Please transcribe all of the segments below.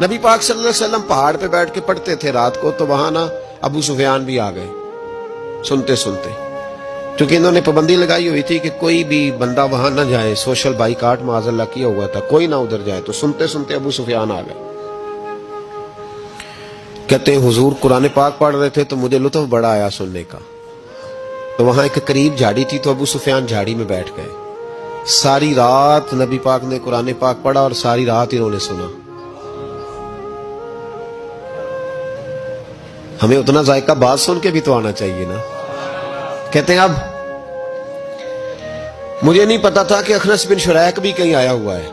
نبی پاک صلی اللہ علیہ وسلم پہاڑ پہ بیٹھ کے پڑھتے تھے رات کو، تو وہاں نا ابو سفیان بھی آ گئے سنتے سنتے، کیونکہ انہوں نے پابندی لگائی ہوئی تھی کہ کوئی بھی بندہ وہاں نہ جائے، سوشل بائیکاٹ معاذ اللہ کیا ہوا تھا، کوئی نہ ادھر جائے، تو سنتے سنتے ابو سفیان آ گئے۔ کہتے ہیں حضور قرآن پاک پڑھ رہے تھے تو مجھے لطف بڑا آیا سننے کا، تو وہاں ایک قریب جھاڑی تھی، تو ابو سفیان جھاڑی میں بیٹھ گئے۔ ساری رات نبی پاک نے قرآن پاک پڑھا اور ساری رات انہوں نے سنا۔ ہمیں اتنا ذائقہ بات سن کے بھی تو آنا چاہیے نا۔ کہتے ہیں اب مجھے نہیں پتا تھا کہ اخنس بن شریک بھی کہیں آیا ہوا ہے،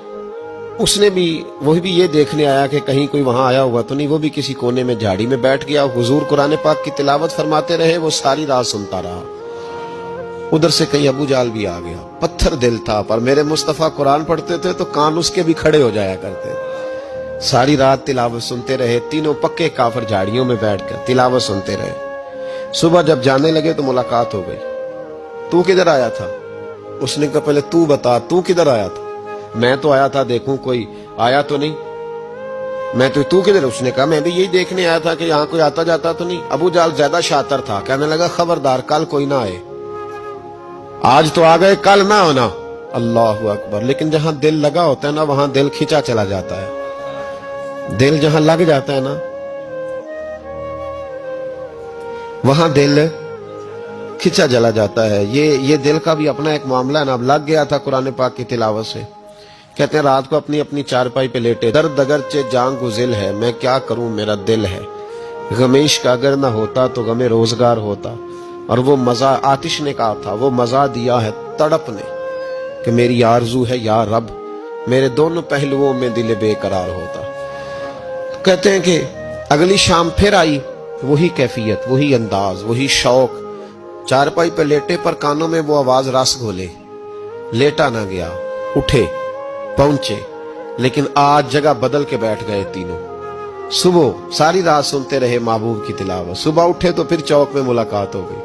اس نے بھی وہی بھی یہ دیکھنے آیا کہ کہیں کوئی وہاں آیا ہوا تو نہیں، وہ بھی کسی کونے میں جھاڑی میں بیٹھ گیا۔ حضور قرآن پاک کی تلاوت فرماتے رہے، وہ ساری رات سنتا رہا۔ ادھر سے کہیں ابو جال بھی آ گیا، پتھر دل تھا، پر میرے مصطفیٰ قرآن پڑھتے تھے تو کان اس کے بھی کھڑے ہو جایا کرتے تھے۔ ساری رات تلاوت سنتے رہے، تینوں پکے کافر جھاڑیوں میں بیٹھ کر تلاوت سنتے رہے۔ صبح جب جانے لگے تو ملاقات ہو گئی۔ تو کدھر آیا تھا؟ اس نے کہا پہلے تو بتا، تو کدھر آیا تھا؟ میں تو آیا تھا دیکھوں کوئی آیا تو نہیں، میں تو کدھر؟ اس نے کہا میں بھی یہی دیکھنے آیا تھا کہ یہاں کوئی آتا جاتا تو نہیں۔ ابو جال زیادہ شاطر تھا، کہنے لگا خبردار کل کوئی نہ آئے، آج تو آ گئے کل نہ ہونا۔ اللہ اکبر۔ لیکن جہاں دل لگا ہوتا ہے نا وہاں دل کھینچا چلا جاتا ہے، دل جہاں لگ جاتا ہے نا وہاں دل کھینچا چلا جاتا ہے۔ یہ دل کا بھی اپنا ایک معاملہ ہے نا۔ اب لگ گیا تھا قرآن پاک کی تلاوت سے۔ کہتے ہیں رات کو اپنی چارپائی پہ لیٹے، درد اگرچہ جان گزل ہے، میں کیا کروں میرا دل ہے، غمیش کا اگر نہ ہوتا تو غم روزگار ہوتا۔ اور وہ مزہ آتش نے کہا تھا، وہ مزہ دیا ہے تڑپ نے کہ میری آرزو ہے یا رب میرے دونوں پہلوؤں میں دل بے قرار ہوتا۔ کہتے ہیں کہ اگلی شام پھر آئی، وہی کیفیت، وہی انداز، وہی شوق۔ چارپائی پہ لیٹے پر کانوں میں وہ آواز رس گھولے، لیٹا نہ گیا، اٹھے پہنچے، لیکن آج جگہ بدل کے بیٹھ گئے تینوں۔ صبح ساری رات سنتے رہے محبوب کی تلاوت، صبح اٹھے تو پھر چوک میں ملاقات ہو گئی۔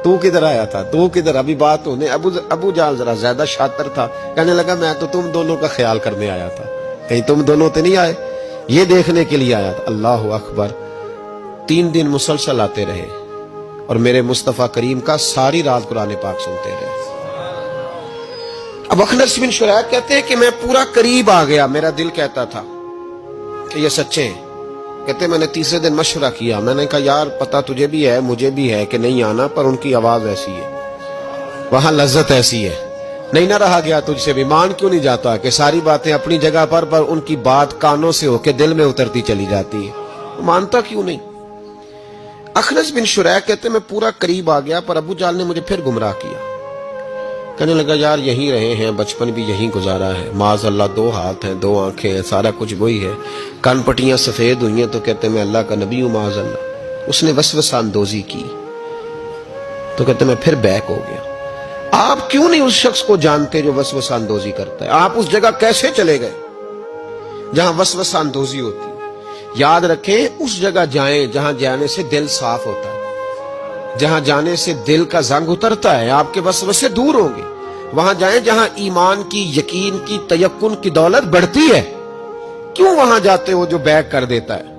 تو کدھر آیا تھا؟ تو کدھر؟ ابھی بات ہونے۔ ابو جال ذرا زیادہ شاطر تھا، کہنے لگا میں تو تم دونوں کا خیال کرنے آیا تھا، کہیں تم دونوں تو نہیں آئے، یہ دیکھنے کے لیے آیا تھا۔ اللہ اکبر۔ 3 دن مسلسل آتے رہے اور میرے مصطفیٰ کریم کا ساری رات قرآن پاک سنتے رہے۔ اب اخنس بن شریک کہتے ہیں کہ میں پورا قریب آ گیا، میرا دل کہتا تھا کہ یہ سچے ہیں۔ کہتے میں نے تیسرے دن مشورہ کیا، میں نے کہا یار پتہ تجھے بھی ہے مجھے بھی ہے کہ نہیں آنا، پر ان کی آواز ایسی ہے، وہاں لذت ایسی ہے، نہیں نہ رہا گیا تجھ سے بھی۔ مان کیوں نہیں جاتا کہ ساری باتیں اپنی جگہ پر ان کی بات کانوں سے ہو کے دل میں اترتی چلی جاتی ہے، مانتا کیوں نہیں؟ اخنس بن شریک کہتے میں پورا قریب آ گیا، پر ابو جال نے مجھے پھر گمراہ کیا۔ کہنے لگا یار یہیں رہے ہیں، بچپن بھی یہیں گزارا ہے، معاذ اللہ 2 ہاتھ ہیں 2 آنکھیں ہیں، سارا کچھ وہی ہے، کان پٹیاں سفید ہوئی ہیں، تو کہتے میں اللہ کا نبی ہوں معاذ اللہ۔ اس نے وسوسہ اندوزی کی، تو کہتے میں پھر بیک ہو گیا۔ آپ کیوں نہیں اس شخص کو جانتے جو وسوسہ اندوزی کرتا ہے؟ آپ اس جگہ کیسے چلے گئے جہاں وسوسہ اندوزی ہوتی ہے؟ یاد رکھیں اس جگہ جائیں جہاں جانے سے دل صاف ہوتا ہے، جہاں جانے سے دل کا زنگ اترتا ہے، آپ کے وسوسے دور ہوں گے۔ وہاں جائیں جہاں ایمان کی، یقین کی، تیقن کی دولت بڑھتی ہے۔ کیوں وہاں جاتے ہو جو بیک کر دیتا ہے؟